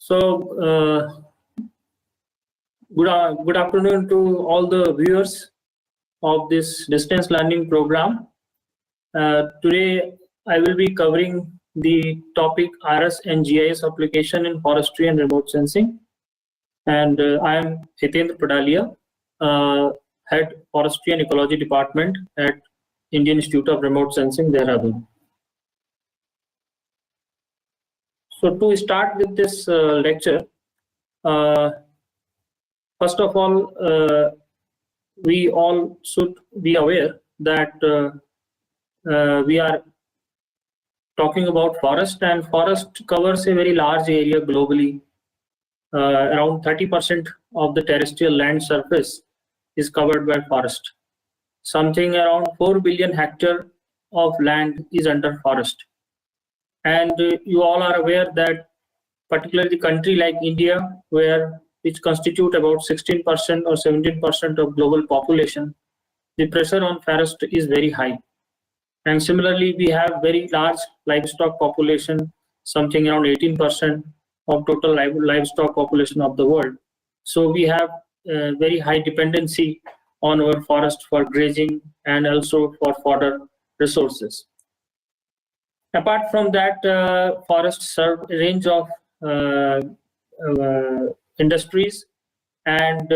So, good afternoon to all the viewers of this distance learning program. Today, I will be covering the topic IIRS and GIS application in forestry and remote sensing. And I am Hitendra Padalia, Head Forestry and Ecology Department at Indian Institute of Remote Sensing, Dehradun. So to start with this lecture, first of all, we all should be aware that we are talking about forest, and forest covers a very large area globally. Around 30% of the terrestrial land surface is covered by forest. Something around 4 billion hectares of land is under forest. And you all are aware that particularly the country like India, which constitute about 16% or 17% of global population, the pressure on forest is very high. And similarly, we have very large livestock population, something around 18% of total livestock population of the world. So we have very high dependency on our forest for grazing and also for fodder resources. Apart from that, forests serve a range of industries, and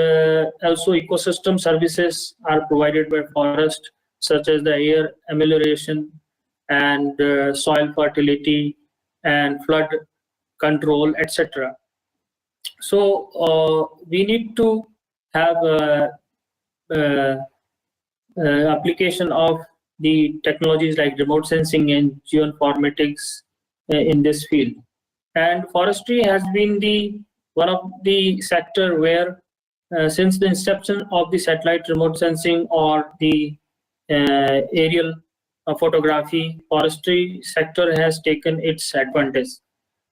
also ecosystem services are provided by forest, such as the air amelioration and soil fertility and flood control, etc. So we need to have application of the technologies like remote sensing and geoinformatics in this field. And forestry has been one of the sector where since the inception of the satellite remote sensing or the aerial photography, forestry sector has taken its advantage.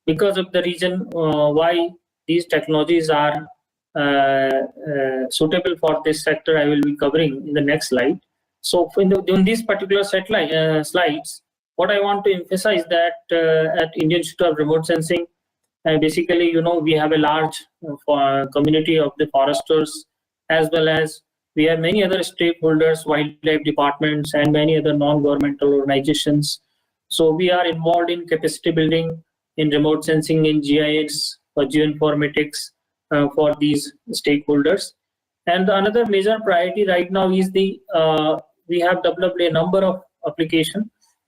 Because of the reason why these technologies are suitable for this sector, I will be covering in the next slide. So in these particular slides, what I want to emphasize that at Indian Institute of Remote Sensing, basically, we have a large community of the foresters, as well as we have many other stakeholders, wildlife departments, and many other non-governmental organizations. So we are involved in capacity building in remote sensing, in GIS or geoinformatics for these stakeholders. And another major priority right now is we have developed a number of applications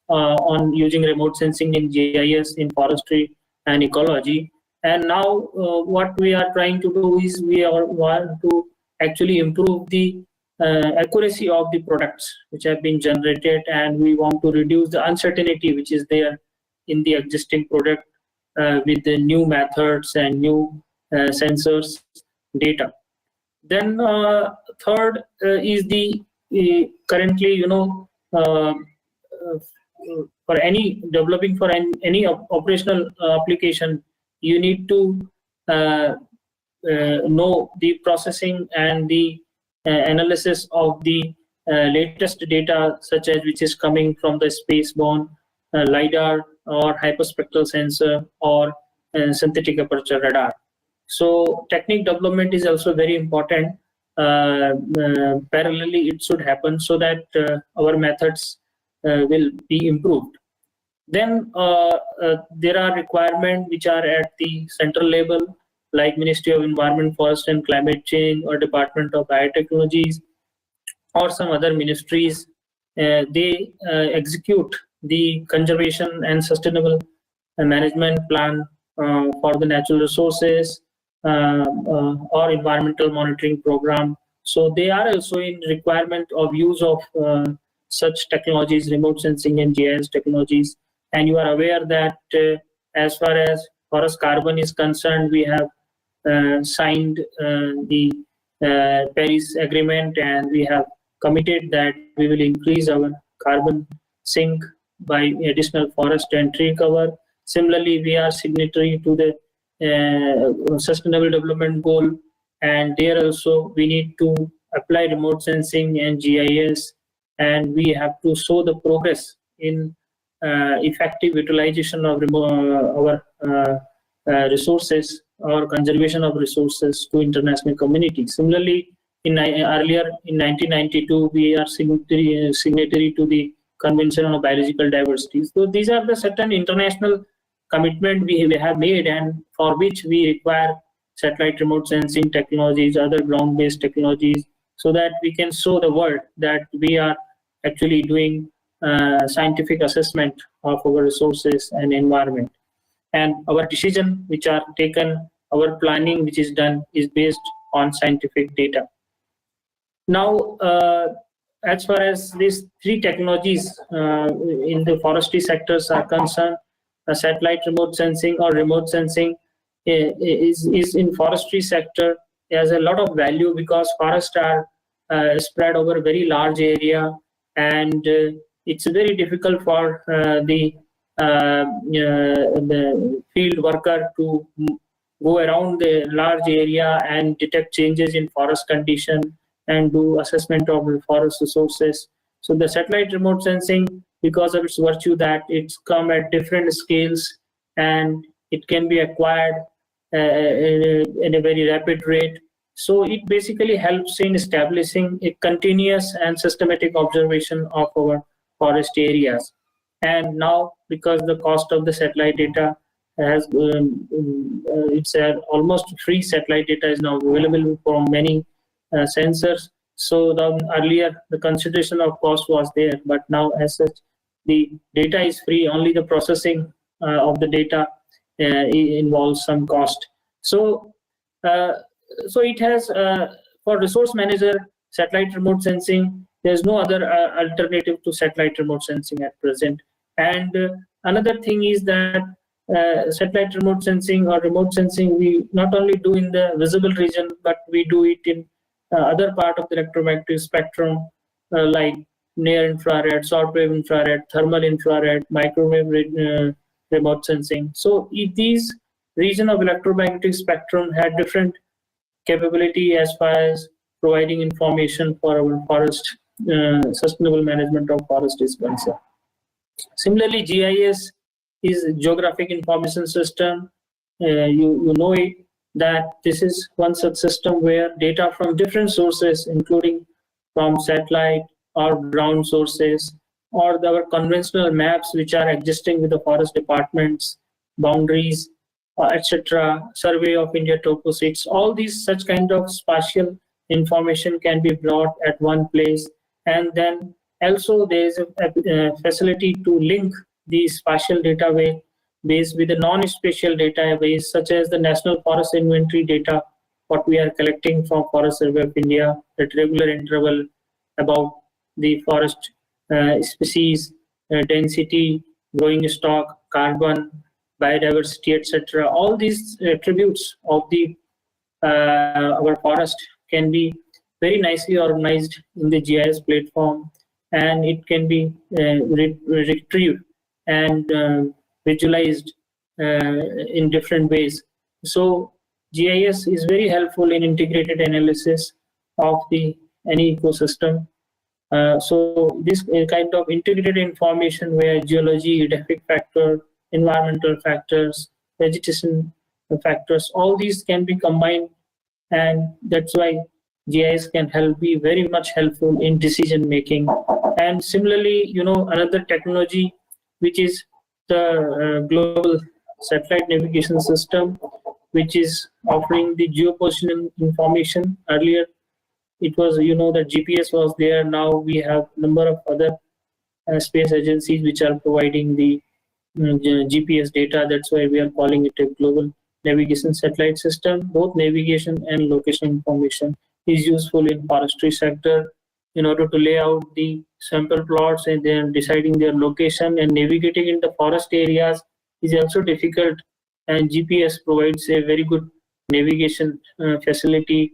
on using remote sensing in GIS, in forestry and ecology. And now what we are trying to do is we want to actually improve the accuracy of the products which have been generated, and we want to reduce the uncertainty which is there in the existing product with the new methods and new sensors data. Then third is currently, for any developing for any operational application, you need to know the processing and the analysis of the latest data, such as which is coming from the space-borne LiDAR or hyperspectral sensor or synthetic aperture radar. So technique development is also very important. Parallelly, it should happen so that our methods will be improved. Then there are requirements which are at the central level, like Ministry of Environment, Forest and Climate Change, or Department of Biotechnologies, or some other ministries. They execute the conservation and sustainable management plan for the natural resources or environmental monitoring program. So they are also in requirement of use of such technologies, remote sensing and GIS technologies. And you are aware that as far as forest carbon is concerned, we have signed the Paris Agreement, and we have committed that we will increase our carbon sink by additional forest and tree cover. Similarly, we are signatory to the Sustainable Development Goal, and there also we need to apply remote sensing and GIS, and we have to show the progress in effective utilization of our resources or conservation of resources to international community. Similarly, earlier in 1992, we are signatory to the Convention on Biological Diversity. So these are the certain international commitment we have made, and for which we require satellite remote sensing technologies, other ground-based technologies, so that we can show the world that we are actually doing scientific assessment of our resources and environment. And our decision which are taken, our planning which is done, is based on scientific data. Now, as far as these three technologies in the forestry sectors are concerned, satellite remote sensing or remote sensing is in forestry sector has a lot of value, because forests are spread over a very large area, and it's very difficult for the field worker to go around the large area and detect changes in forest condition and do assessment of the forest resources. So the satellite remote sensing, because of its virtue that it's come at different scales and it can be acquired in a very rapid rate. So it basically helps in establishing a continuous and systematic observation of our forest areas. And now, because the cost of the satellite data has, it's almost free satellite data is now available from many sensors. So earlier the consideration of cost was there, but now as such the data is free. Only the processing of the data involves some cost. So it has for resource manager satellite remote sensing, there's no other alternative to satellite remote sensing at present. And another thing is that satellite remote sensing or remote sensing we not only do in the visible region, but we do it in other part of the electromagnetic spectrum, like near infrared, short wave infrared, thermal infrared, microwave remote sensing. So these region of electromagnetic spectrum had different capability as far as providing information for our forest, sustainable management of forest is concerned. Similarly, GIS is Geographic Information System. You know it, that this is one such system where data from different sources, including from satellite or ground sources, or our conventional maps which are existing with the forest departments, boundaries, etc., survey of India topography, all these such kind of spatial information can be brought at one place. And then also there is a facility to link the spatial database with the non-spatial database, such as the National Forest Inventory data, what we are collecting from Forest Survey of India at regular interval about the forest species, density, growing stock, carbon, biodiversity, etc. All these attributes of the our forest can be very nicely organized in the GIS platform, and it can be retrieved and visualized in different ways. So GIS is very helpful in integrated analysis of any ecosystem. So this kind of integrated information where geology, edaphic factor, environmental factors, vegetation factors, all these can be combined, and that's why GIS can be very much helpful in decision making. And similarly, another technology which is the global satellite navigation system, which is offering the geopositioning information. Earlier it was, that GPS was there. Now we have number of other space agencies which are providing the GPS data. That's why we are calling it a global navigation satellite system. Both navigation and location information is useful in forestry sector in order to lay out the sample plots and then deciding their location, and navigating in the forest areas is also difficult, and GPS provides a very good navigation facility.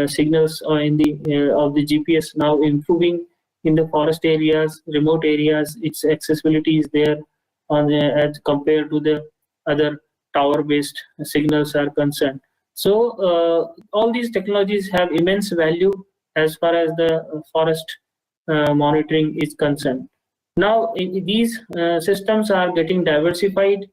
Signals in of the GPS now improving in the forest areas, remote areas. Its accessibility is there as compared to the other tower-based signals are concerned. So all these technologies have immense value as far as the forest monitoring is concerned. Now these systems are getting diversified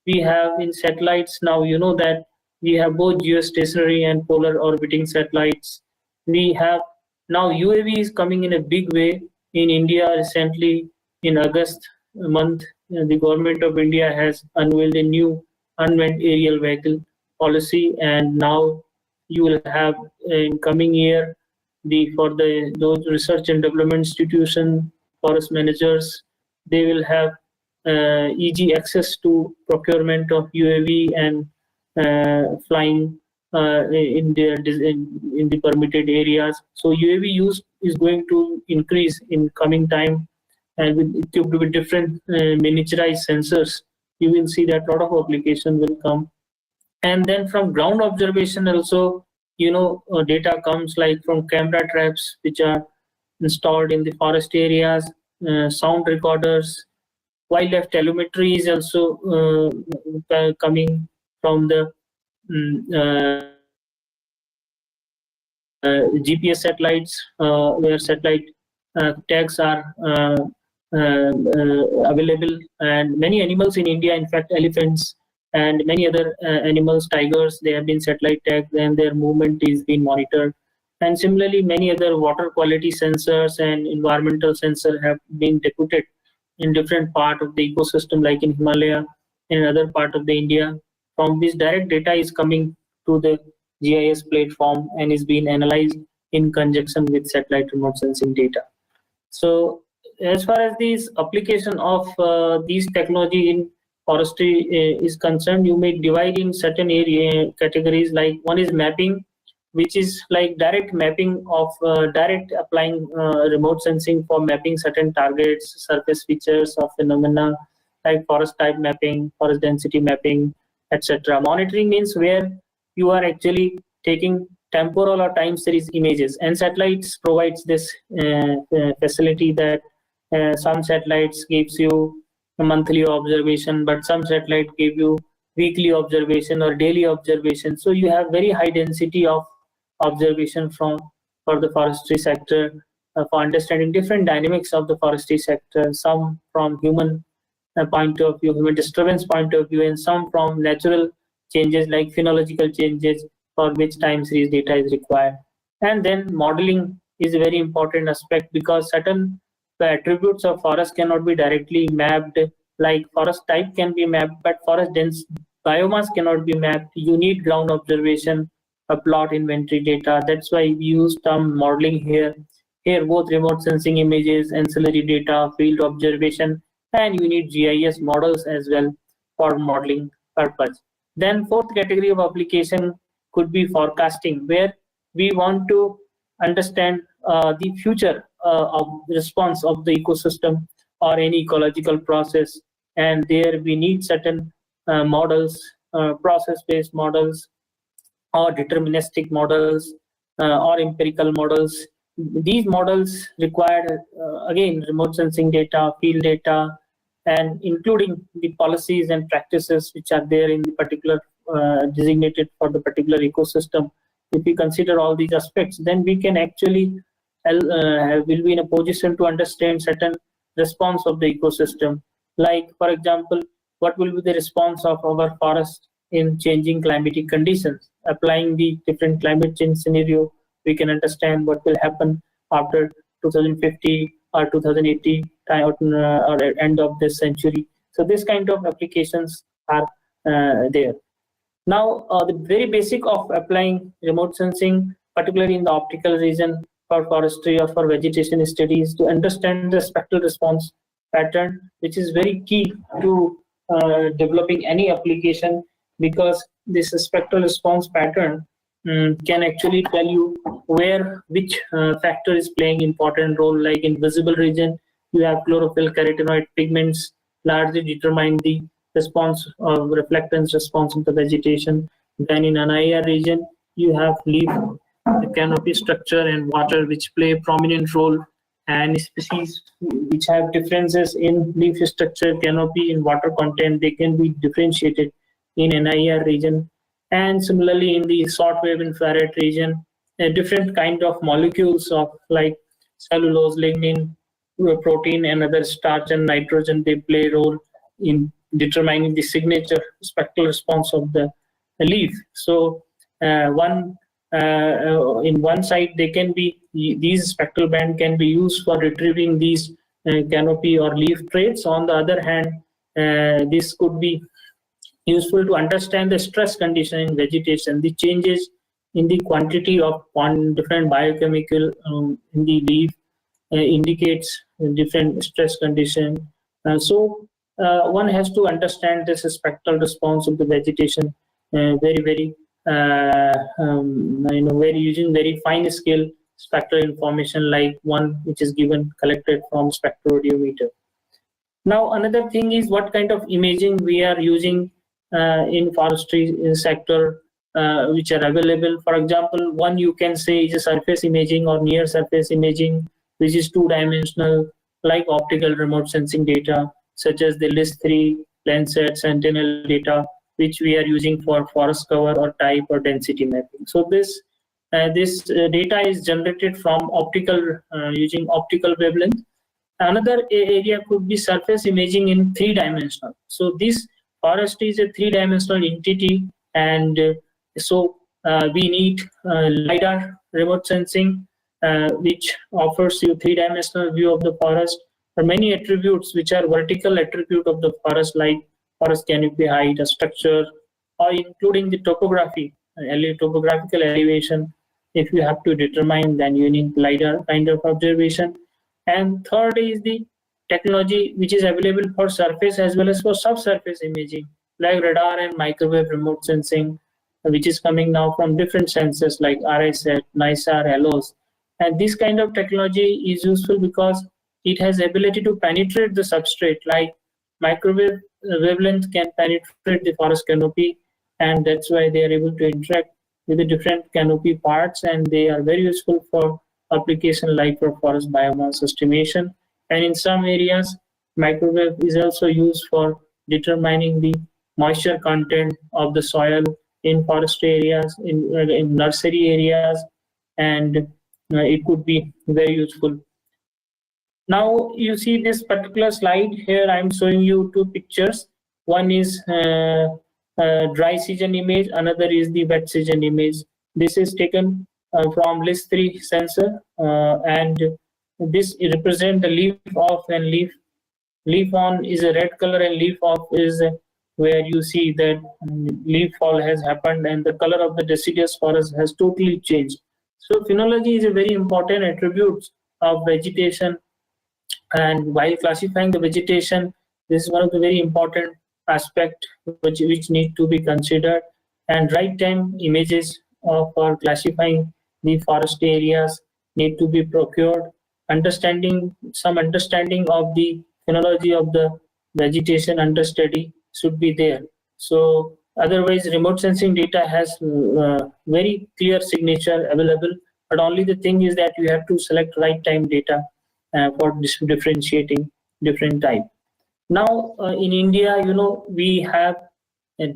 we have in satellites now, you know that we have both geostationary and polar orbiting satellites. We have now UAV is coming in a big way in India. Recently, in August month, the government of India has unveiled a new unmanned aerial vehicle policy, and now you will have in coming year the for the those research and development institution forest managers, they will have easy access to procurement of UAV and flying in the permitted areas. So UAV use is going to increase in coming time, and with equipped with different miniaturized sensors, you will see that a lot of application will come. And then from ground observation also, data comes like from camera traps which are installed in the forest areas, sound recorders, wildlife telemetry is also coming from the GPS satellites, where satellite tags are available, and many animals in India, in fact elephants and many other animals, tigers, they have been satellite tagged and their movement is being monitored. And similarly, many other water quality sensors and environmental sensors have been deputed in different part of the ecosystem, like in Himalaya and other part of the India. From this direct data is coming to the GIS platform and is being analyzed in conjunction with satellite remote sensing data. So as far as this application of these technology in forestry is concerned, you may divide in certain area categories. Like one is mapping, which is like direct mapping of direct applying remote sensing for mapping certain targets, surface features of phenomena, like forest type mapping, forest density mapping, etc. Monitoring means where you are actually taking temporal or time series images, and satellites provides this facility that some satellites gives you a monthly observation, but some satellite give you weekly observation or daily observation. So you have very high density of observation for the forestry sector, for understanding different dynamics of the forestry sector, some from human point of view, human disturbance point of view, and some from natural changes like phenological changes, for which time series data is required. And then modeling is a very important aspect, because certain attributes of forest cannot be directly mapped, like forest type can be mapped, but forest dense biomass cannot be mapped. You need ground observation, a plot inventory data. That's why we use term modeling here. Here both remote sensing images, ancillary data, field observation, and you need GIS models as well for modeling purpose. Then fourth category of application could be forecasting, where we want to understand the future of response of the ecosystem or any ecological process, and there we need certain models, process-based models, or deterministic models, or empirical models. These models require again remote sensing data, field data, and including the policies and practices which are there in the particular designated for the particular ecosystem. If we consider all these aspects, then we can actually will be in a position to understand certain response of the ecosystem. Like for example, what will be the response of our forest in changing climatic conditions? Applying the different climate change scenario, we can understand what will happen after 2050 or 2080 or end of this century. So this kind of applications are there. Now, the very basic of applying remote sensing, particularly in the optical region for forestry or for vegetation studies, to understand the spectral response pattern, which is very key to developing any application, because this spectral response pattern can actually tell you which factor is playing important role. Like in visible region, you have chlorophyll, carotenoid pigments largely determine the response of reflectance response of the vegetation. Then in an IIR region, you have leaf, the canopy structure, and water, which play a prominent role, and species which have differences in leaf structure, canopy, and water content, they can be differentiated in an IIR region. And similarly, in the short wave infrared region, a different kind of molecules of like cellulose, lignin, protein, and other starch and nitrogen, they play a role in determining the signature spectral response of the leaf. So in one side, they can be, these spectral band can be used for retrieving these canopy or leaf traits. On the other hand, this could be useful to understand the stress condition in vegetation, the changes in the quantity of one different biochemical in the leaf indicates different stress condition. One has to understand this spectral response of the vegetation very very using very fine scale spectral information like one which is given collected from spectrodiometer. Now another thing is what kind of imaging we are using in forestry sector which are available. For example, one you can say is a surface imaging or near surface imaging, which is two-dimensional, like optical remote sensing data, such as the LIS3, Landsat, Sentinel data, which we are using for forest cover or type or density mapping. So this data is generated from optical using optical wavelength. Another area could be surface imaging in three-dimensional. So this forest is a three-dimensional entity, and we need LiDAR remote sensing, which offers you three-dimensional view of the forest. There are many attributes which are vertical attribute of the forest, like forest canopy height, a structure, or including the topography, topographical elevation. If you have to determine, then you need LiDAR kind of observation. And third is the technology which is available for surface as well as for subsurface imaging, like radar and microwave remote sensing, which is coming now from different sensors like RSat, NISAR, HALOS. And this kind of technology is useful because it has ability to penetrate the substrate, like microwave wavelength can penetrate the forest canopy, and that's why they are able to interact with the different canopy parts, and they are very useful for application like for forest biomass estimation. And in some areas, microwave is also used for determining the moisture content of the soil in forest areas, in nursery areas, and it could be very useful. Now you see this particular slide here. I'm showing you two pictures. One is dry season image, another is the wet season image. This is taken from LIS3 sensor, and this represents the leaf off and leaf on is a red color, and leaf off is where you see that leaf fall has happened and the color of the deciduous forest has totally changed. So phenology is a very important attribute of vegetation, and while classifying the vegetation, this is one of the very important aspect which need to be considered. And right time images for classifying the forest areas need to be procured. Some understanding of the phenology of the vegetation understudy should be there. So otherwise, remote sensing data has very clear signature available, but only the thing is that you have to select right time data for differentiating different type. Now in India, we have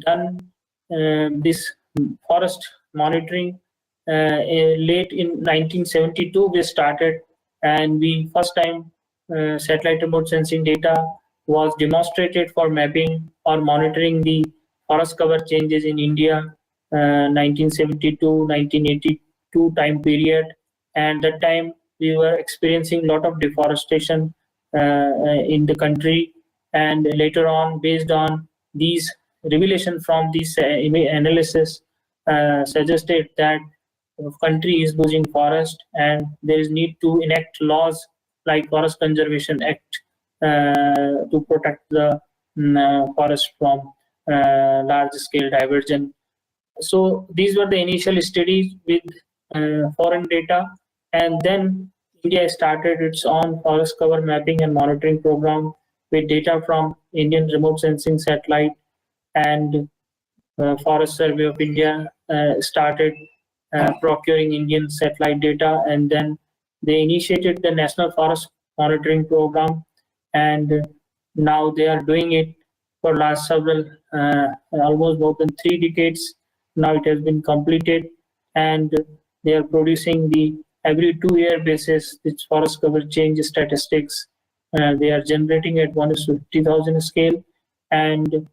done this forest monitoring late in 1972. We started, and we first time satellite remote sensing data was demonstrated for mapping or monitoring the forest cover changes in India, 1972-1982 time period. And that time we were experiencing a lot of deforestation in the country, and later on, based on these revelation from this analysis, suggested that the country is losing forest, and there is need to enact laws like Forest Conservation Act to protect the forest from large scale diversion. So these were the initial studies with foreign data, and then India started its own forest cover mapping and monitoring program with data from Indian remote sensing satellite, and Forest Survey of India started procuring Indian satellite data, and then they initiated the National Forest Monitoring Program, and now they are doing it for last several, almost more than 3 decades. Now it has been completed, and they are producing the every 2-year basis this forest cover change statistics. They are generating at 1:50,000 scale, And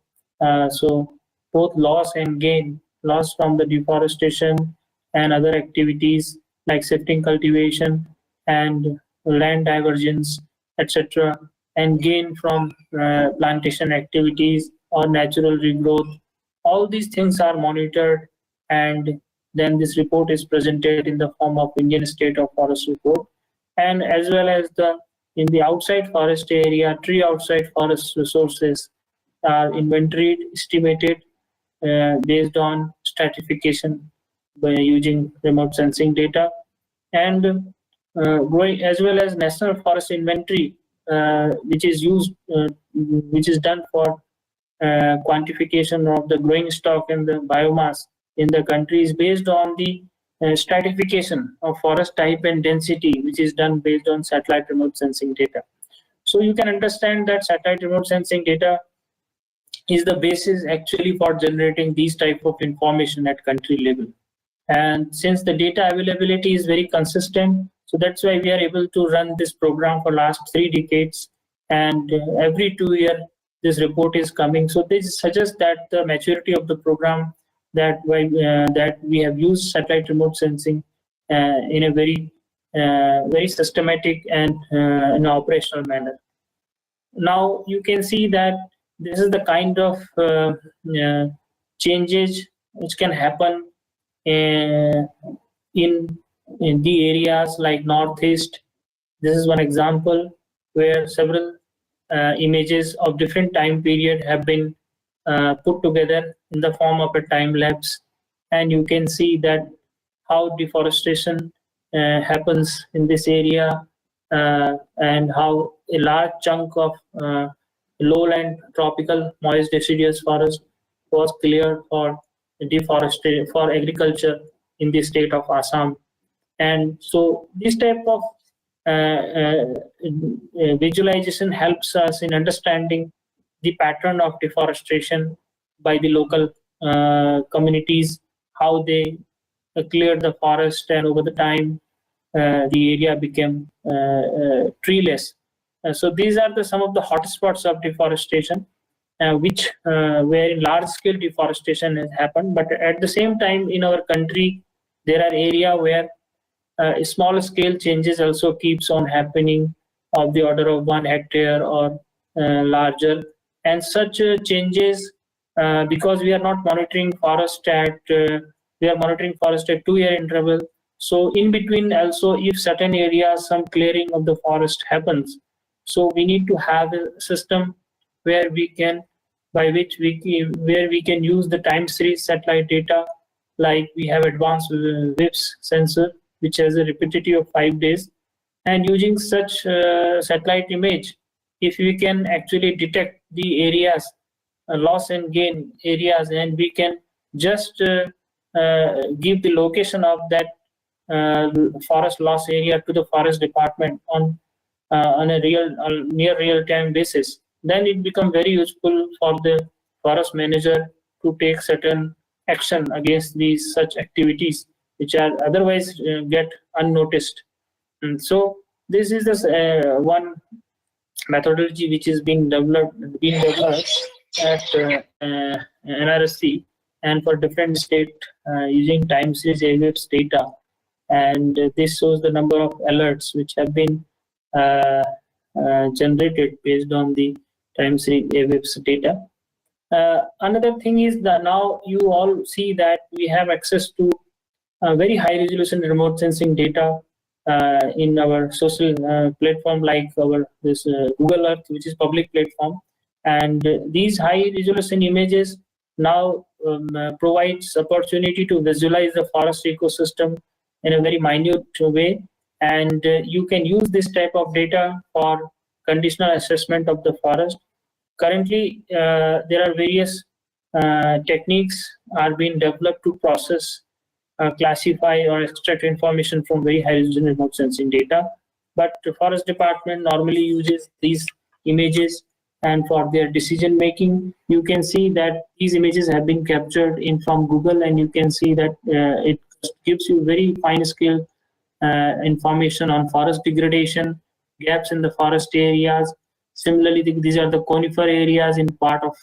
so both loss and gain, loss from the deforestation and other activities like shifting cultivation and land divergence, etc., and gain from plantation activities or natural regrowth. All these things are monitored, and then this report is presented in the form of Indian State of Forest Report, and as well as the in the outside forest area, tree outside forest resources are inventoried, estimated based on stratification by using remote sensing data, and going as well as national forest inventory, which is used, which is done for quantification of the growing stock and the biomass in the country is based on the stratification of forest type and density, which is done based on satellite remote sensing data. So you can understand that satellite remote sensing data is the basis actually for generating these type of information at country level. And since the data availability is very consistent, so that's why we are able to run this program for last 3 decades, and every 2 years this report is coming. So this suggests that the maturity of the program, that we have used satellite remote sensing in a very systematic and in an operational manner. Now you can see that this is the kind of changes which can happen in the areas like Northeast. This is one example where several images of different time period have been put together in the form of a time lapse, and you can see that how deforestation happens in this area, and how a large chunk of lowland tropical moist deciduous forest was cleared for deforestation for agriculture in the state of Assam. And so this type of visualization helps us in understanding the pattern of deforestation by the local communities, how they cleared the forest, and over the time the area became treeless. So these are some of the hotspots of deforestation, which where large scale deforestation has happened. But at the same time, in our country, there are areas where small scale changes also keeps on happening of the order of 1 hectare or larger. And such changes, because we are not monitoring forest at we are monitoring forest at 2-year interval. So in between also, if certain areas some clearing of the forest happens, so we need to have a system where we can where we can use the time series satellite data, like we have advanced WIPS sensor which has a rapidity of 5 days, and using such satellite image, if we can actually detect the areas, loss and gain areas, and we can just give the location of that forest loss area to the forest department on a near real time basis, then it becomes very useful for the forest manager to take certain action against these such activities which are otherwise get unnoticed. And so this is the one methodology which is being developed at NRSC and for different state using time series AWIPS data, and this shows the number of alerts which have been generated based on the time series AWIPS data. Another thing is that now you all see that we have access to very high resolution remote sensing data in our social platform like our Google Earth, which is public platform, and these high resolution images now provides opportunity to visualize the forest ecosystem in a very minute way, and you can use this type of data for conditional assessment of the forest. Currently, there are various techniques are being developed to process, classify or extract information from very high resolution remote sensing data. But the forest department normally uses these images, and for their decision making, you can see that these images have been captured in from Google, and you can see that it gives you very fine scale information on forest degradation, gaps in the forest areas, Similarly, these are the conifer areas in part of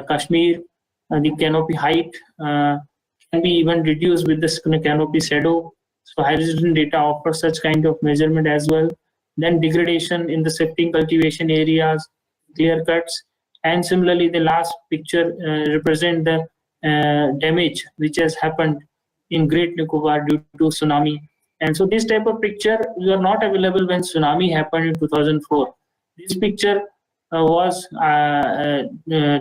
Kashmir. The canopy height can be even reduced with this canopy shadow. So high resolution data offers such kind of measurement as well. Then degradation in the shifting cultivation areas, clear cuts, and similarly the last picture represent the damage which has happened in Great Nicobar due to tsunami. And so this type of picture were not available when tsunami happened in 2004. This picture was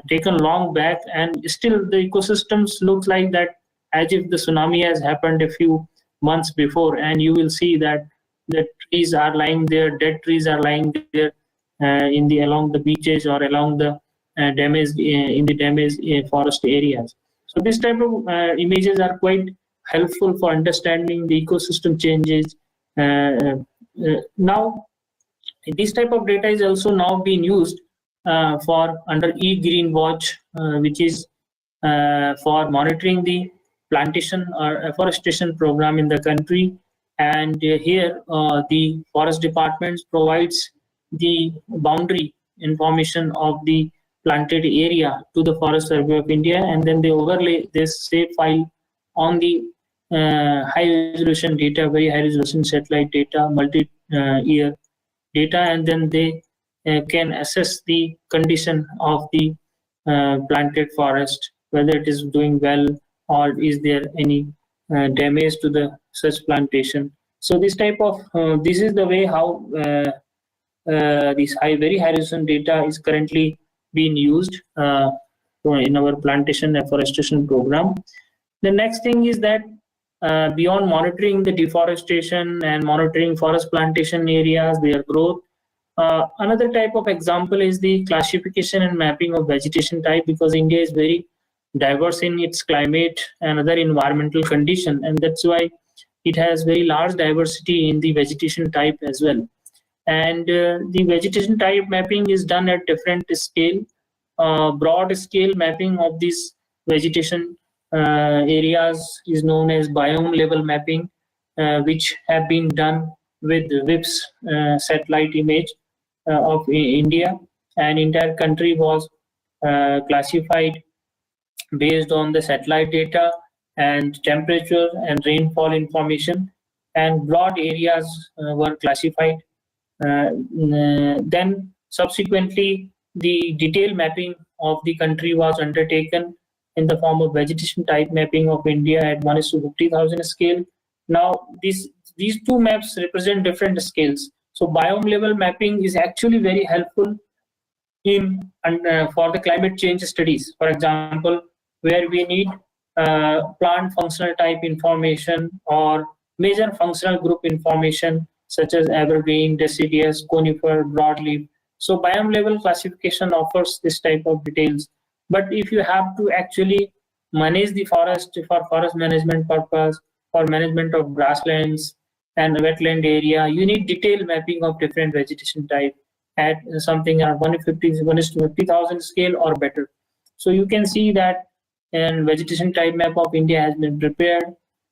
taken long back, and still the ecosystems look like that as if the tsunami has happened a few months before. And you will see that the trees are lying there, dead trees are lying there in the along the beaches or along the damaged in the damaged forest areas. So this type of images are quite helpful for understanding the ecosystem changes. Now this type of data is also now being used for under e-green watch, which is for monitoring the plantation or afforestation program in the country. And here the forest department provides the boundary information of the planted area to the Forest Survey of India, and then they overlay this save file on the high resolution data, very high resolution satellite data, multi-year data, and then they can assess the condition of the planted forest, whether it is doing well or is there any damage to the such plantation. So this type of this is the way how this very high resolution data is currently being used in our plantation afforestation program. The next thing is that beyond monitoring the deforestation and monitoring forest plantation areas, their growth, another type of example is the classification and mapping of vegetation type, because India is very diverse in its climate and other environmental condition, and that's why it has very large diversity in the vegetation type as well. And the vegetation type mapping is done at different scale. Broad scale mapping of these vegetation areas is known as biome level mapping, which have been done with WIPS satellite image of India, and entire country was classified based on the satellite data and temperature and rainfall information, and broad areas were classified. Then subsequently the detailed mapping of the country was undertaken in the form of vegetation type mapping of India at 1:50,000 scale. Now these two maps represent different scales. So biome level mapping is actually very helpful in for the climate change studies. For example, where we need plant functional type information or major functional group information such as evergreen, deciduous, conifer, broadleaf. So biome level classification offers this type of details. But if you have to actually manage the forest for forest management purpose, for management of grasslands and wetland area, you need detailed mapping of different vegetation type at something around 1:50,000 scale or better. So you can see that a vegetation type map of India has been prepared,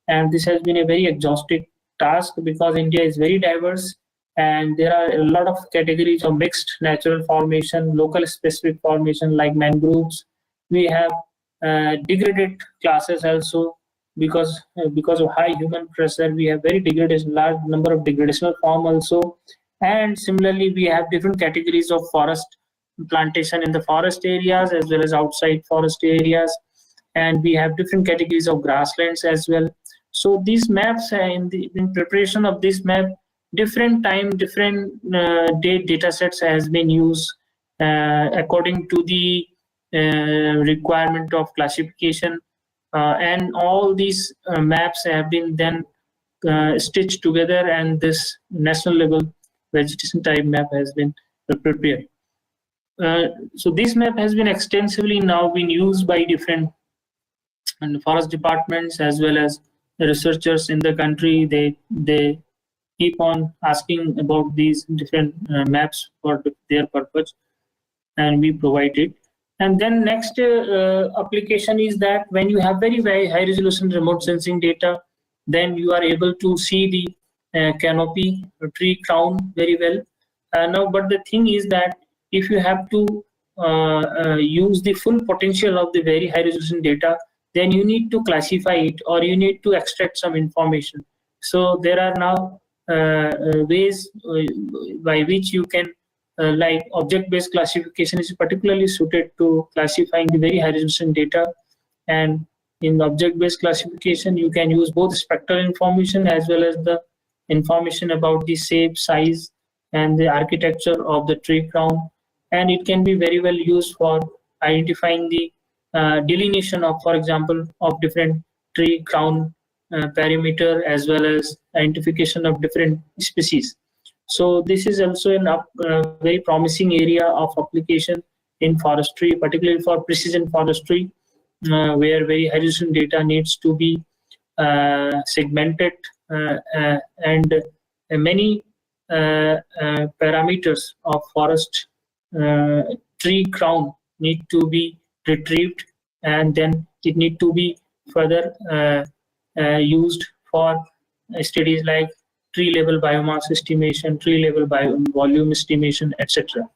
and this has been a very exhaustive task because India is very diverse and there are a lot of categories of mixed natural formation, local specific formation like mangroves. We have degraded classes also because of high human pressure. We have very degradation, large number of degradational form also, and similarly we have different categories of forest plantation in the forest areas as well as outside forest areas, and we have different categories of grasslands as well. So these maps, in preparation of this map, different time, different data sets has been used according to the requirement of classification, and all these maps have been then stitched together, and this national level vegetation type map has been prepared. So this map has been extensively now been used by different forest departments as well as the researchers in the country. They keep on asking about these different maps for their purpose, and we provide it. And then next application is that when you have very high resolution remote sensing data, then you are able to see the canopy tree crown very well. Now, but the thing is that if you have to use the full potential of the very high resolution data, then you need to classify it or you need to extract some information. So there are now ways by which you can, like object-based classification is particularly suited to classifying the very high resolution data. And in object-based classification, you can use both spectral information as well as the information about the shape, size, and the architecture of the tree crown. And it can be very well used for identifying the delineation of, for example, of different tree crown perimeter, as well as identification of different species. So this is also a very promising area of application in forestry, particularly for precision forestry, where very high resolution data needs to be segmented, and many parameters of forest tree crown need to be retrieved, and then it need to be further used for studies like tree level biomass estimation, tree level volume estimation, etc.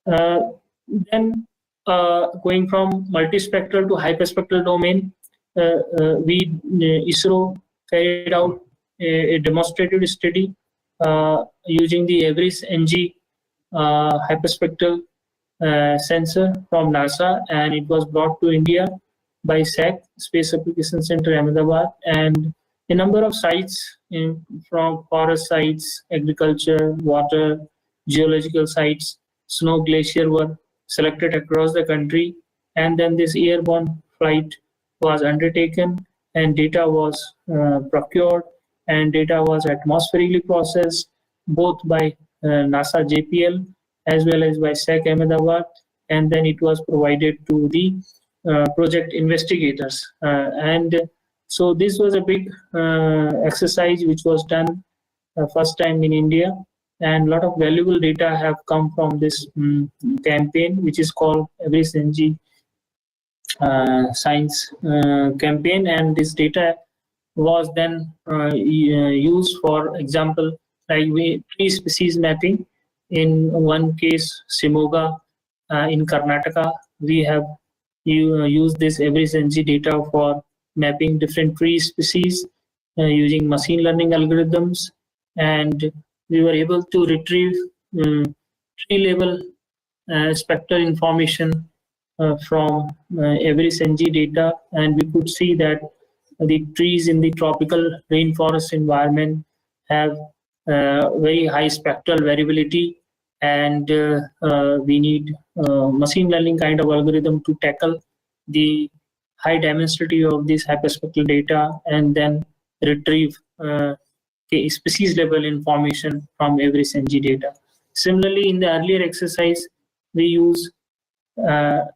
Then going from multispectral to hyperspectral domain, ISRO carried out a demonstrative study using the IIRS NG hyperspectral sensor from NASA, and it was brought to India by SAC, Space Application Center, Ahmedabad, and a number of sites from forest sites, agriculture, water, geological sites, snow glacier were selected across the country, and then this airborne flight was undertaken, and data was procured, and data was atmospherically processed both by NASA JPL as well as by SAC Ahmedabad, and then it was provided to the project investigators. And so this was a big exercise which was done first time in India, and a lot of valuable data have come from this campaign, which is called IIRS NG science campaign. And this data was then used, for example, like tree species mapping. In one case, Simoga in Karnataka, we have used this IIRS NG data for mapping different tree species using machine learning algorithms, and we were able to retrieve tree level spectral information from IIRS NG data, and we could see that the trees in the tropical rainforest environment have very high spectral variability, and we need machine learning kind of algorithm to tackle the high density of this hyperspectral data and then retrieve species level information from IIRS NG data. Similarly, in the earlier exercise, we use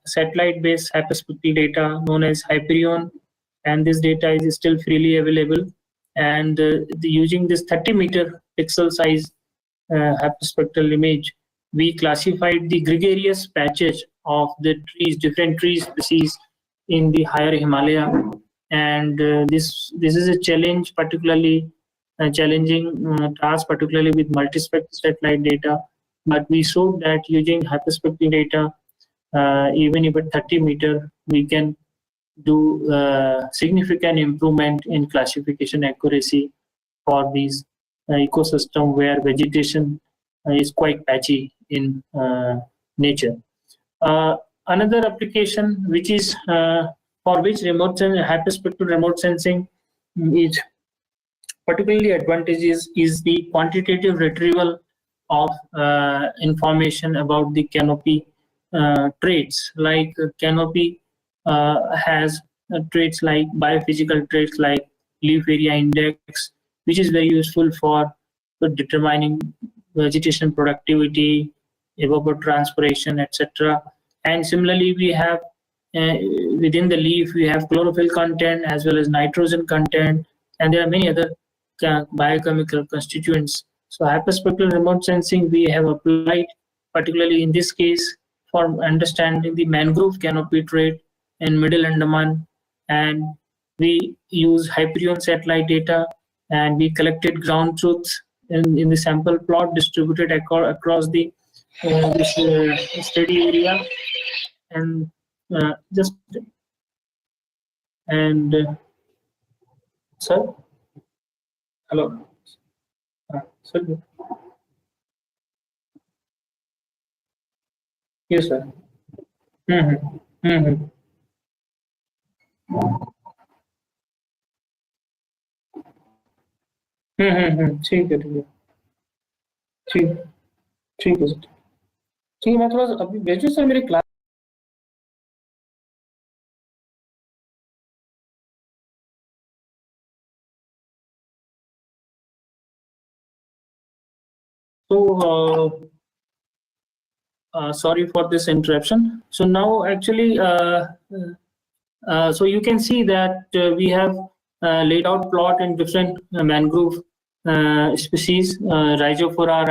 satellite-based hyperspectral data known as Hyperion, and this data is still freely available. And using this 30-meter pixel size hyperspectral image, we classified the gregarious patches of the trees, different tree species in the higher Himalaya. And this is a challenge, particularly challenging task, particularly with multispectral satellite data. But we showed that using hyperspectral data, even if at 30-meter, we can do significant improvement in classification accuracy for these ecosystem where vegetation is quite patchy in nature. Another application which is for which hyperspectral remote sensing is particularly advantageous is the quantitative retrieval of information about the canopy traits. Like canopy has traits like biophysical traits like leaf area index, which is very useful for determining vegetation productivity, evapotranspiration, etc. And similarly, we have within the leaf, we have chlorophyll content as well as nitrogen content, and there are many other biochemical constituents. So hyperspectral remote sensing we have applied, particularly in this case, for understanding the mangrove canopy trait in Middle Andaman, and we use Hyperion satellite data, and we collected ground truths in the sample plot distributed across the this study area, and just and sir, hello, sir, yes sir. Mm-hmm. Mm-hmm. ठीक है ठीक है ठीक ठीक है sir ठीक है मैं थोड़ा सा अभी भेजो सर मेरे क्लास तो sorry for this interruption. So now actually, so you can see that we have laid out plot in different mangrove species, Rhizophora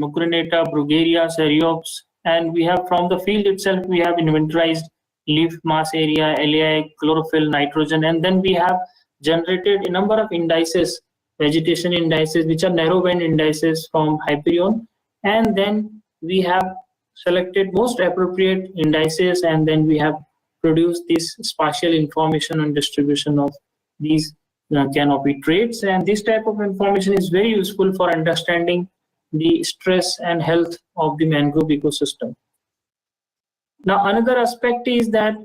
mucronata, Bruguiera, Seriops, and we have from the field itself, we have inventorized leaf mass area, LAI, chlorophyll, nitrogen, and then we have generated a number of indices, vegetation indices, which are narrow band indices from Hyperion, and then we have selected most appropriate indices, and then we have produced this spatial information on distribution of these canopy traits. And this type of information is very useful for understanding the stress and health of the mangrove ecosystem. Now, another aspect is that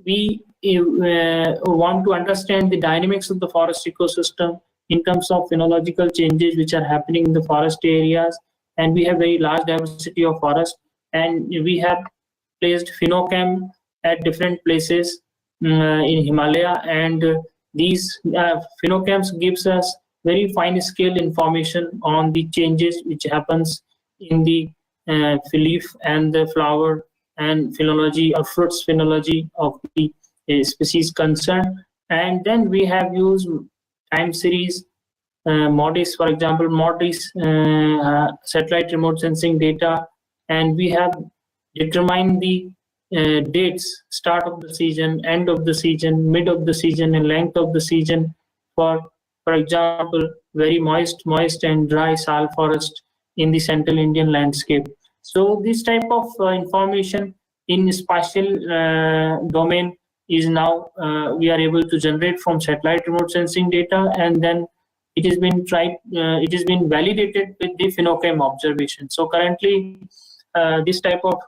we want to understand the dynamics of the forest ecosystem in terms of phenological changes which are happening in the forest areas. And we have very large diversity of forest, and we have placed phenocam at different places in Himalaya, and these phenocams gives us very fine scale information on the changes which happens in the leaf and the flower and phenology or fruits phenology of the species concerned. And then we have used time series MODIS, for example, MODIS satellite remote sensing data, and we have determined the dates, start of the season, end of the season, mid of the season, and length of the season for example, very moist and dry sal forest in the central Indian landscape. So this type of information in spatial domain is now we are able to generate from satellite remote sensing data, and then it has been validated with the phenocam observation. So currently this type of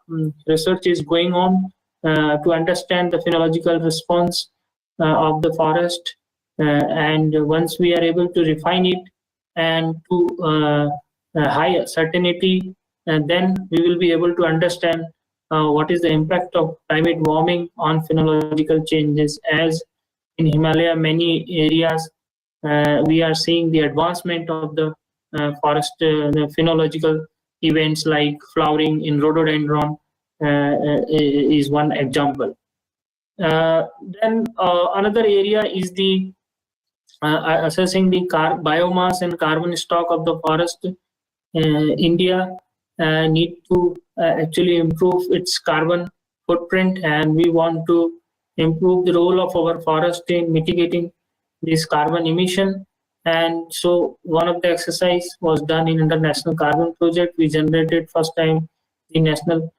research is going on to understand the phenological response of the forest, and once we are able to refine it and to high certainty, then we will be able to understand what is the impact of climate warming on phenological changes. As in Himalaya, many areas we are seeing the advancement of the forest the phenological events like flowering in rhododendron is one example. Then another area is the assessing the biomass and carbon stock of the forest. India need to actually improve its carbon footprint, and we want to improve the role of our forest in mitigating this carbon emission. And so one of the exercise was done in International Carbon Project. We generated first time the national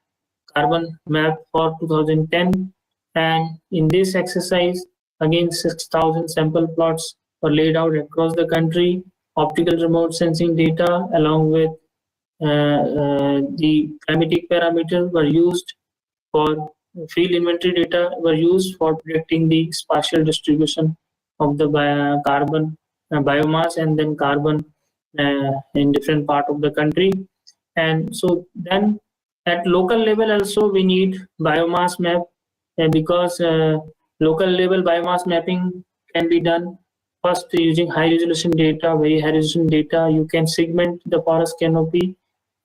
carbon map for 2010, and in this exercise again 6,000 sample plots were laid out across the country. Optical remote sensing data along with the climatic parameters were used for field inventory data were used for predicting the spatial distribution of the carbon biomass and then carbon in different part of the country. And so then at local level also we need biomass map because local level biomass mapping can be done first using high resolution data, very high resolution data. You can segment the forest canopy,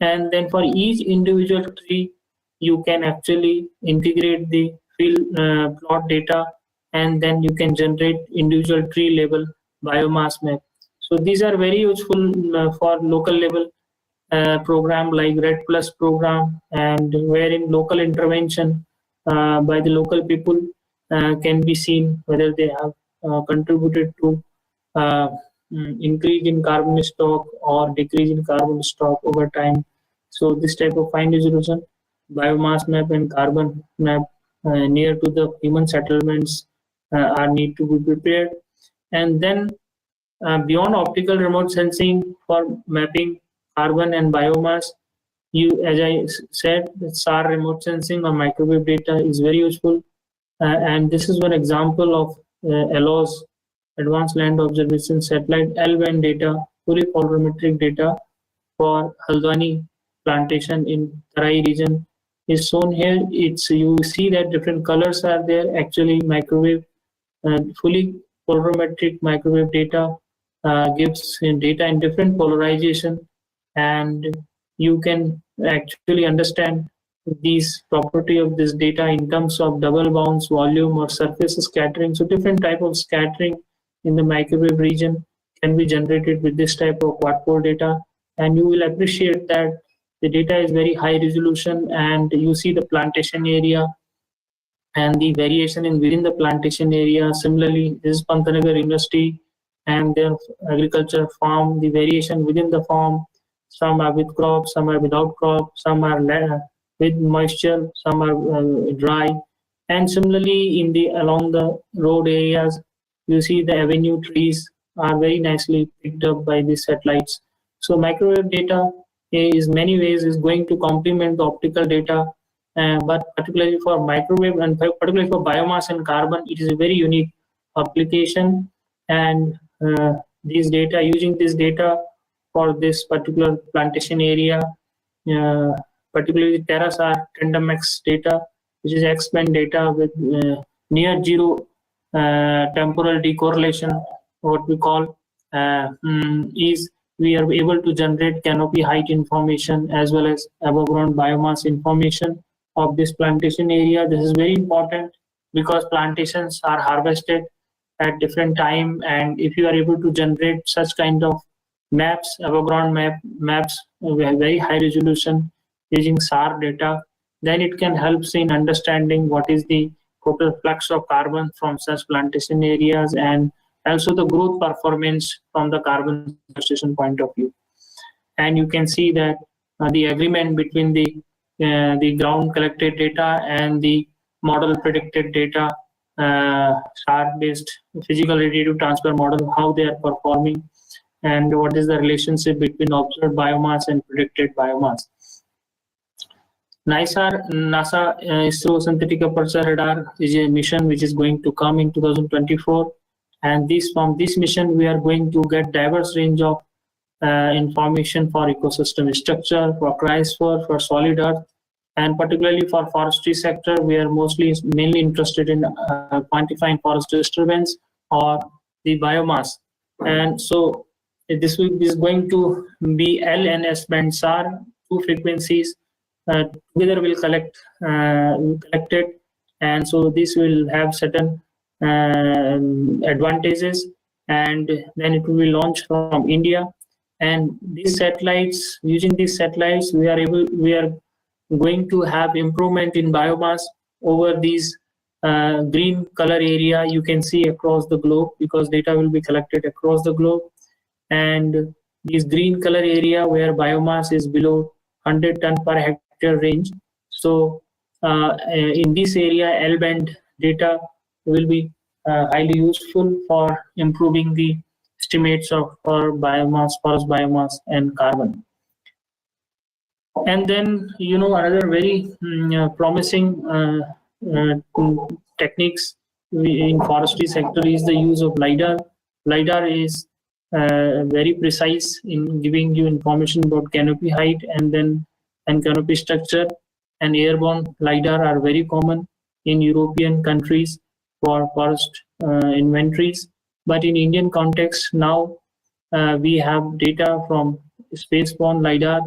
and then for each individual tree you can actually integrate the field plot data, and then you can generate individual tree level biomass map. So these are very useful for local level program like Red Plus program, and wherein local intervention by the local people can be seen whether they have contributed to increase in carbon stock or decrease in carbon stock over time. So this type of fine resolution biomass map and carbon map near to the human settlements are need to be prepared. And then beyond optical remote sensing for mapping carbon and biomass, as I said, SAR remote sensing or microwave data is very useful. And this is one example of ALOS, Advanced Land Observation Satellite L-band data, fully polarimetric data for Haldwani plantation in Tarai region is shown here. It's you see that different colors are there. Actually, microwave fully polarimetric microwave data gives data in different polarization, and you can actually understand these property of this data in terms of double bounce, volume, or surface scattering. So different type of scattering in the microwave region can be generated with this type of quad-pole data, and you will appreciate that the data is very high resolution, and you see the plantation area and the variation in within the plantation area. Similarly, this is Pantanagar University and their agriculture farm, the variation within the farm. Some are with crop, some are without crop, some are with moisture, some are dry. And similarly, in the along the road areas, you see the avenue trees are very nicely picked up by the satellites. So microwave data is many ways is going to complement the optical data, but particularly for microwave and particularly for biomass and carbon, it is a very unique application. And these data, using this data for this particular plantation area, particularly Terrasar TendomX data, which is X-band data with near zero temporal decorrelation, what we call, is we are able to generate canopy height information as well as above ground biomass information of this plantation area. This is very important because plantations are harvested at different time, and if you are able to generate such kind of maps, above ground maps with very high resolution using SAR data, then it can help in understanding what is the total flux of carbon from such plantation areas, and also the growth performance from the carbon sequestration point of view. And you can see that the agreement between the ground collected data and the model predicted data, SAR-based physical radiative transfer model, how they are performing, and what is the relationship between observed biomass and predicted biomass. NASA ISRO synthetic aperture radar is a mission which is going to come in 2024, and from this mission we are going to get diverse range of information for ecosystem structure, for cryosphere, for solid earth, and particularly for forestry sector, we are mainly interested in quantifying forest disturbance or the biomass. And so this is going to be L and S band SAR, two frequencies together will collected, and so this will have certain advantages, and then it will be launched from India. And these satellites, using these satellites, we are going to have improvement in biomass over these green color area you can see across the globe, because data will be collected across the globe. And this green color area where biomass is below 100 ton per hectare range. So in this area, L-band data will be highly useful for improving the estimates of biomass, forest biomass and carbon. And then, another very promising techniques in forestry sector is the use of LiDAR. LiDAR is very precise in giving you information about canopy height and canopy structure. And airborne LiDAR are very common in European countries for forest inventories. But in Indian context now, we have data from spaceborne LiDAR,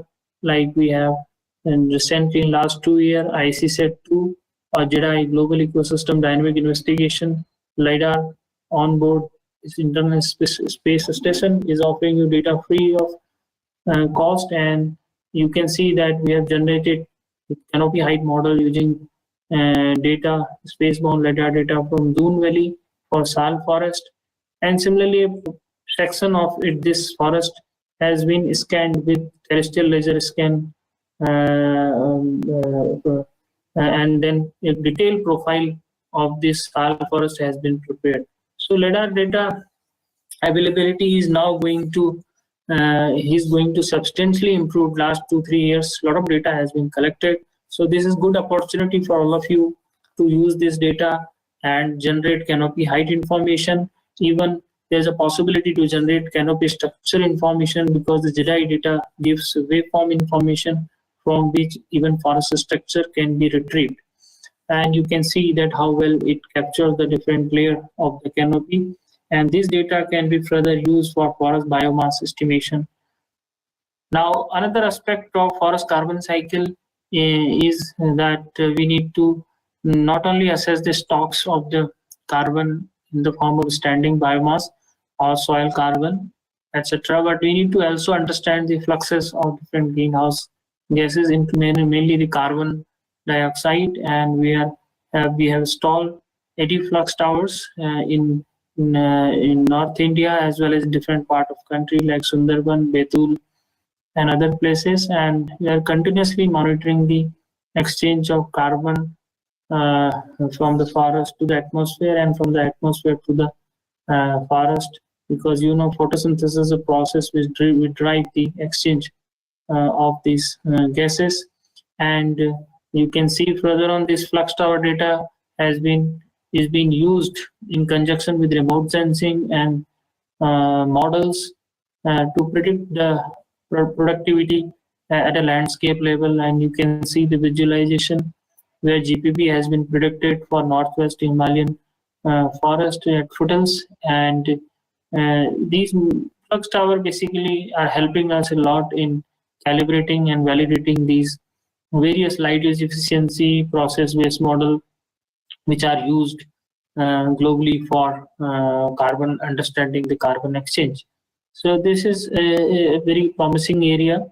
like we have, and recently in last 2 years, ICSat-2 or JEDI Global Ecosystem Dynamic Investigation LiDAR on board this International Space Station is offering you data free of cost, and you can see that we have generated canopy height model using data, spaceborne LiDAR data from Doon Valley for Sal Forest. And similarly, section of this forest has been scanned with terrestrial laser scan, and then a detailed profile of this Thal forest has been prepared. So LiDAR data availability is now going to substantially improve. Last 2-3 years, a lot of data has been collected. So this is good opportunity for all of you to use this data and generate canopy height information. Even there's a possibility to generate canopy structure information, because the GI data gives waveform information from which even forest structure can be retrieved. And you can see that how well it captures the different layer of the canopy. And this data can be further used for forest biomass estimation. Now, another aspect of forest carbon cycle is that we need to not only assess the stocks of the carbon in the form of standing biomass or soil carbon, etc., but we need to also understand the fluxes of different greenhouse gases, into mainly the carbon dioxide. And we have installed 80 flux towers in North India, as well as different part of country like Sundarban, Betul, and other places. And we are continuously monitoring the exchange of carbon from the forest to the atmosphere, and from the atmosphere to the forest, because photosynthesis is a process which drive the exchange of these gases. And you can see further on, this flux tower data is being used in conjunction with remote sensing and models to predict the productivity at a landscape level. And you can see the visualization where GPP has been predicted for Northwest Himalayan forest at foothills. And these flux tower basically are helping us a lot in calibrating and validating these various light use efficiency process-based model, which are used globally for carbon understanding the carbon exchange. So this is a very promising area.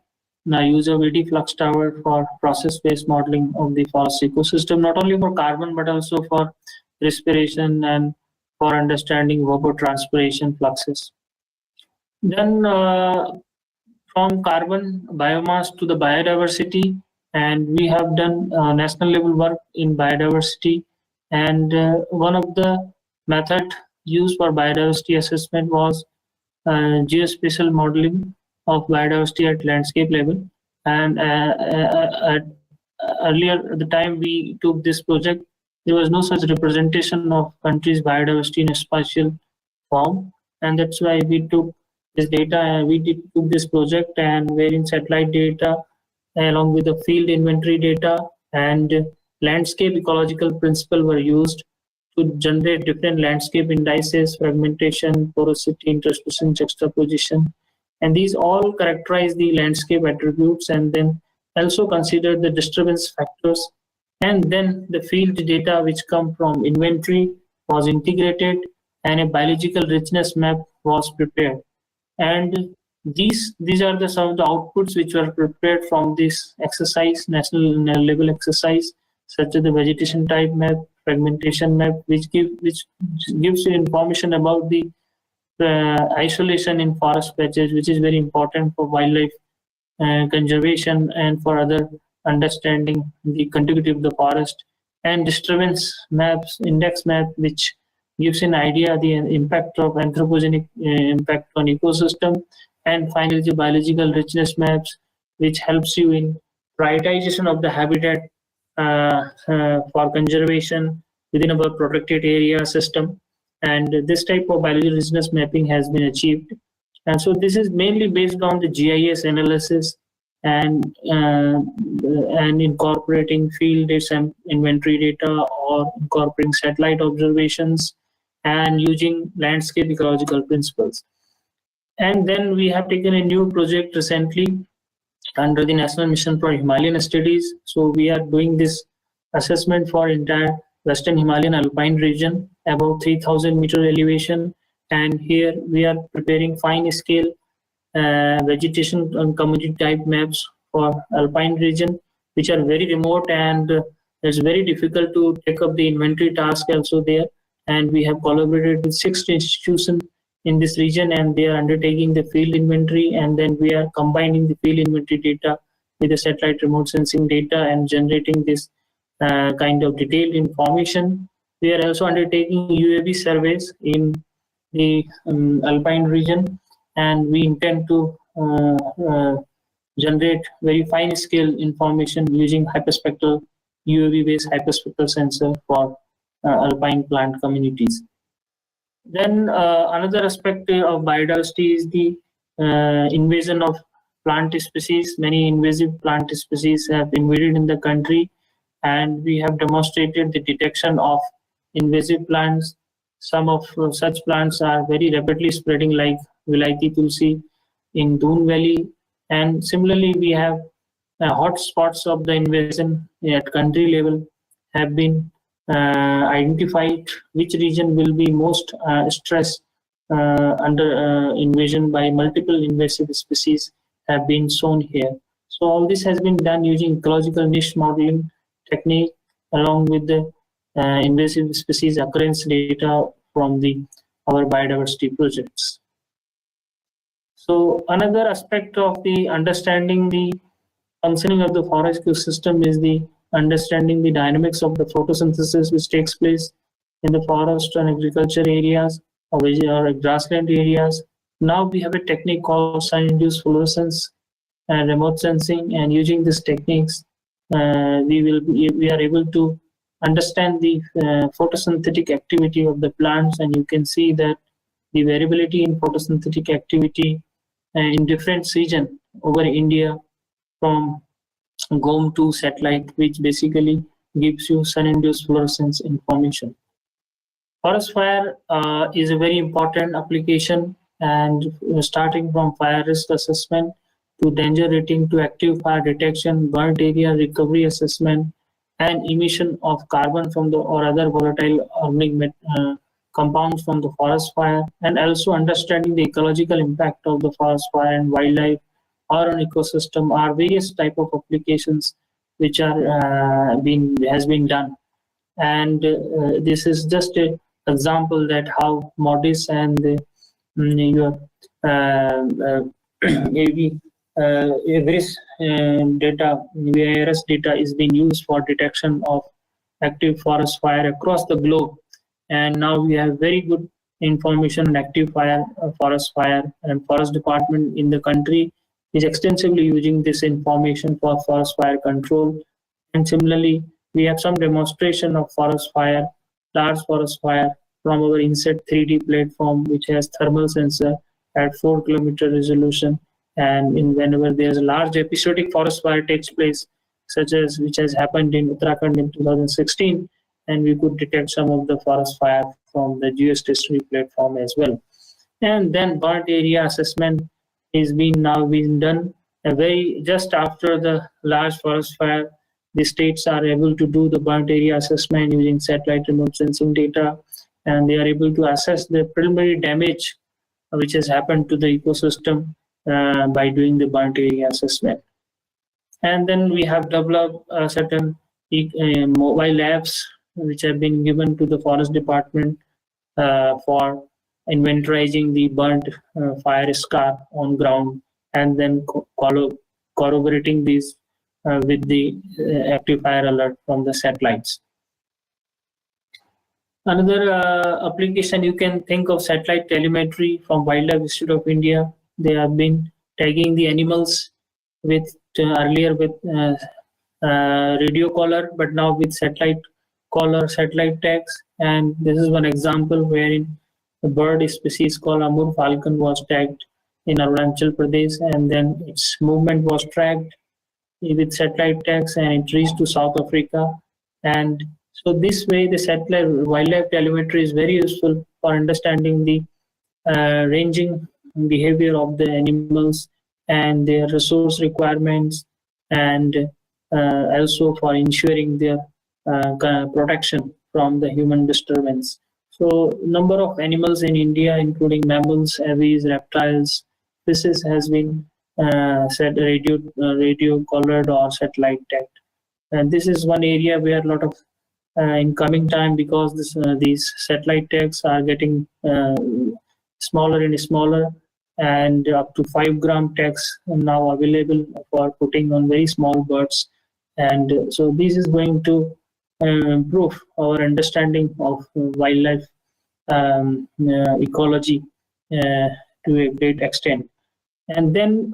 Now, use of 80 flux tower for process-based modeling of the forest ecosystem, not only for carbon but also for respiration and for understanding evapotranspiration fluxes. Then from carbon biomass to the biodiversity, and we have done national level work in biodiversity. And one of the method used for biodiversity assessment was geospatial modeling of biodiversity at landscape level. And earlier, at the time we took this project, there was no such representation of country's biodiversity in a spatial form, and that's why we took this data and took this project, and wherein satellite data along with the field inventory data and landscape ecological principle were used to generate different landscape indices, fragmentation, porosity, interspecies, juxtaposition. And these all characterize the landscape attributes, and then also consider the disturbance factors. And then the field data which come from inventory was integrated, and a biological richness map was prepared. And these are some of the outputs which were prepared from this exercise, national level exercise, such as the vegetation type map, fragmentation map, which gives you information about the isolation in forest patches, which is very important for wildlife conservation and for other understanding the contiguity of the forest. And disturbance maps, index map, which gives an idea the impact of anthropogenic impact on ecosystem. And finally, the biological richness maps, which helps you in prioritization of the habitat for conservation within our protected area system. And this type of biological richness mapping has been achieved. And so this is mainly based on the GIS analysis and incorporating field data, inventory data, or incorporating satellite observations and using landscape ecological principles. And then we have taken a new project recently under the National Mission for Himalayan Studies. So we are doing this assessment for entire Western Himalayan alpine region, about 3,000 meter elevation. And here we are preparing fine scale vegetation and community type maps for alpine region, which are very remote, and it's very difficult to take up the inventory task also there. And we have collaborated with 6 institutions in this region, and they are undertaking the field inventory, and then we are combining the field inventory data with the satellite remote sensing data and generating this kind of detailed information. We are also undertaking UAV surveys in the alpine region, and we intend to generate very fine scale information using hyperspectral UAV based hyperspectral sensor for alpine plant communities. Then another aspect of biodiversity is the invasion of plant species. Many invasive plant species have invaded in the country, and we have demonstrated the detection of invasive plants. Some of such plants are very rapidly spreading, like Vilaiti Tulsi in Doon Valley, and similarly we have hot spots of the invasion at country level have been identified. Which region will be most stressed under invasion by multiple invasive species have been shown here. So all this has been done using ecological niche modeling technique along with the invasive species occurrence data from the our biodiversity projects. So another aspect of the understanding the functioning of the forest ecosystem is the understanding the dynamics of the photosynthesis which takes place in the forest and agriculture areas or grassland areas. Now we have a technique called sun-induced fluorescence and remote sensing, and using these techniques, we are able to understand the photosynthetic activity of the plants, and you can see that the variability in photosynthetic activity in different regions over India from GOM to satellite, which basically gives you sun-induced fluorescence information. Forest fire is a very important application, and starting from fire risk assessment to danger rating to active fire detection, burnt area recovery assessment, and emission of carbon from the or other volatile organic compounds from the forest fire, and also understanding the ecological impact of the forest fire and wildlife or an ecosystem are various type of applications which are has been done. And this is just an example that how MODIS and your AV IIRS data, IIRS data is being used for detection of active forest fire across the globe. And now we have very good information on active fire, forest fire, and forest department in the country is extensively using this information for forest fire control. And similarly, we have some demonstration of forest fire, large forest fire from our INSET 3D platform, which has thermal sensor at 4 km resolution. And whenever there's a large episodic forest fire takes place, such as which has happened in Uttarakhand in 2016, and we could detect some of the forest fire from the GIS platform as well. And then burnt area assessment is now being done. Just after the large forest fire, the states are able to do the burnt area assessment using satellite remote sensing data, and they are able to assess the preliminary damage which has happened to the ecosystem by doing the burnt area assessment. And then we have developed certain mobile apps which have been given to the forest department for inventorizing the burnt fire scar on ground, and then corroborating these with the active fire alert from the satellites. Another application you can think of satellite telemetry from Wildlife Institute of India. They have been tagging the animals with earlier with radio collar, but now with satellite collar, satellite tags. And this is one example wherein a bird species called Amur falcon was tagged in Arunachal Pradesh, and then its movement was tracked with satellite tags, and it reached to South Africa. And so this way, the satellite wildlife telemetry is very useful for understanding the ranging behavior of the animals and their resource requirements, and also for ensuring their protection from the human disturbance. So number of animals in India, including mammals, aves, reptiles, species has been radio collared or satellite tagged. And this is one area where a lot of in coming time, because these satellite tags are getting smaller and smaller, and up to 5-gram tags now available for putting on very small birds. And so this is going to improve our understanding of wildlife ecology to a great extent. And then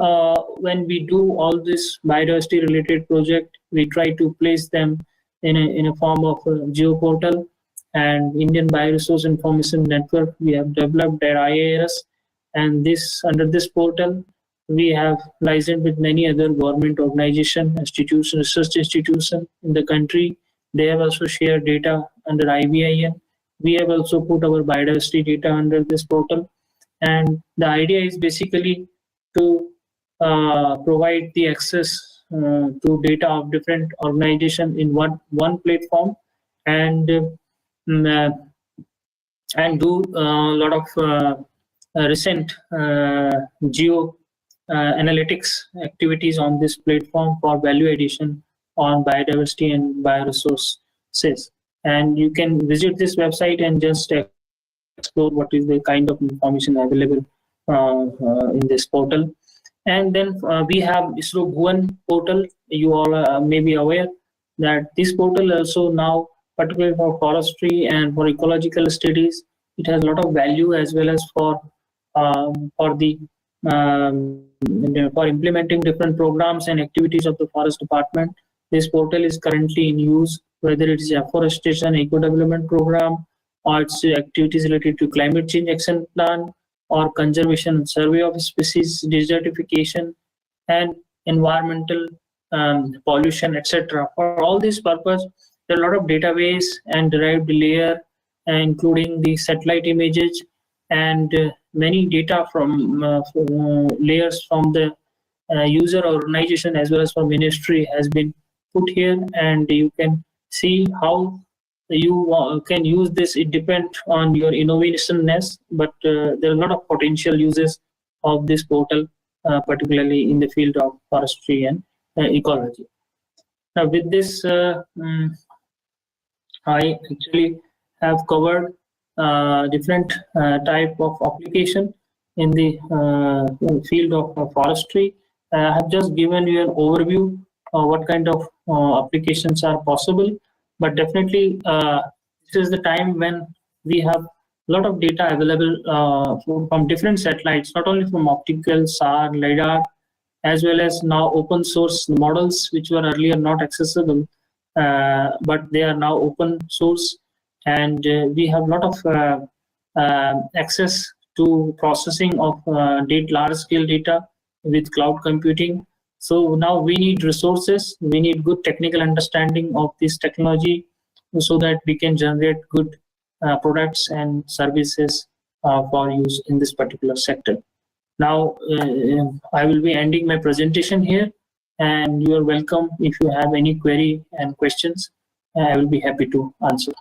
when we do all this biodiversity related project, we try to place them in a form of a geoportal and Indian Bioresource Information Network. We have developed at IIRS, and this under this portal we have licensed with many other government organization, institution, research institution in the country. They have also shared data under IBIN. We have also put our biodiversity data under this portal, and the idea is basically to provide the access to data of different organizations in one platform, and do a lot of recent geo analytics activities on this platform for value addition on biodiversity and bioresources. And you can visit this website and just explore what is the kind of information available in this portal. And then we have ISRO Bhuvan portal. You all may be aware that this portal also now, particularly for forestry and for ecological studies, it has a lot of value, as well as for implementing different programs and activities of the forest department. This portal is currently in use, whether it is afforestation, eco-development program, or its activities related to climate change action plan, or conservation and survey of species, desertification, and environmental pollution, etc. For all this purpose, there are a lot of database and derived layer, including the satellite images and many data from layers from the user organization as well as from ministry has been put here, and you can see how you can use this. It depends on your innovationness, but there are a lot of potential uses of this portal, particularly in the field of forestry and ecology. Now with this, I actually have covered different type of application in the field of forestry. I have just given you an overview of what kind of applications are possible, but definitely this is the time when we have a lot of data available from different satellites, not only from optical, SAR, LiDAR, as well as now open source models which were earlier not accessible, but they are now open source, and we have a lot of access to processing of large scale data with cloud computing. So now we need resources, we need good technical understanding of this technology so that we can generate good products and services for use in this particular sector. Now I will be ending my presentation here, and you are welcome if you have any query and questions. I will be happy to answer.